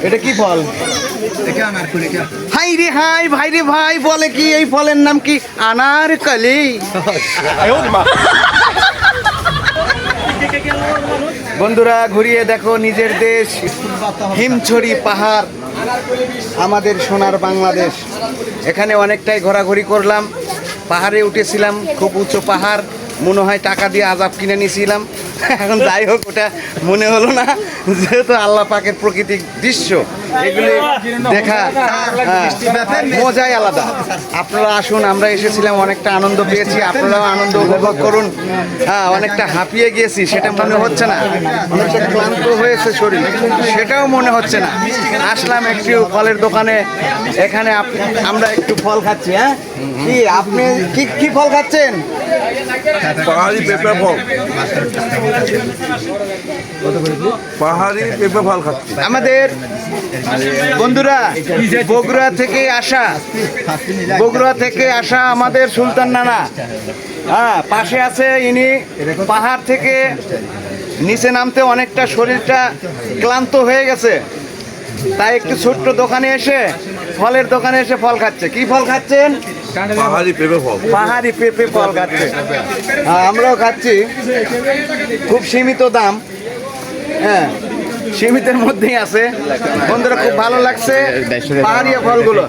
এটা কি ফল? হাই রে হাই, ভাই রে ভাই, বলে কি এই ফলের নাম কি? আনারকলি। বন্ধুরা, ঘুরিয়ে দেখো নিজের দেশ, হিমছড়ি পাহাড়, আমাদের সোনার বাংলাদেশ। এখানে অনেকটাই ঘোরাঘুরি করলাম, পাহাড়ে উঠেছিলাম, খুব উঁচু পাহাড়, মনে হয় টাকা দিয়ে আজাব কিনে নিয়েছিলাম। এখন যাই হোক, ওটা মনে হলো না, যেহেতু আল্লাহ পাকের প্রাকৃতিক দৃশ্য, এগুলি দেখা মজাই আলাদা। আপনারা আসুন, আমরা এসেছিলাম, অনেকটা আনন্দ পেয়েছি, আপনারাও আনন্দ উপভোগ করুন। হ্যাঁ, অনেকটা হাঁপিয়ে গিয়েছি, সেটা মনে হচ্ছে না। অনেকটা ক্লান্ত হয়েছে শরীর, সেটাও মনে হচ্ছে না। আসলাম একটু ফলের দোকানে, এখানে আমরা একটু ফল খাচ্ছি। হ্যাঁ, কি আপনি কি ফল খাচ্ছেন? পাহাড়ি পেঁপে ফল, পাহাড়ি পেঁপে ফল খাচ্ছি। আমাদের বন্ধুরা বগুড়া থেকে আসা আমাদের সুলতান নানা, হ্যাঁ, পাশে আছে। ইনি পাহাড় থেকে নিচে নামতে অনেকটা শরীরটা ক্লান্ত হয়ে গেছে, তাই একটু ছোট্ট দোকানে এসে, ফলের দোকানে এসে ফল খাচ্ছে। কি ফল খাচ্ছেন? পাহাড়ি পেঁপে ফল। পাহাড়ি পেঁপে ফল খাচ্ছে। হ্যাঁ, আমরাও খাচ্ছি, খুব সীমিত দাম। হ্যাঁ, সীমিতের মধ্যেই আছে। বন্ধুরা, খুব ভালো লাগছে পাহাড়ি ফলগুলো।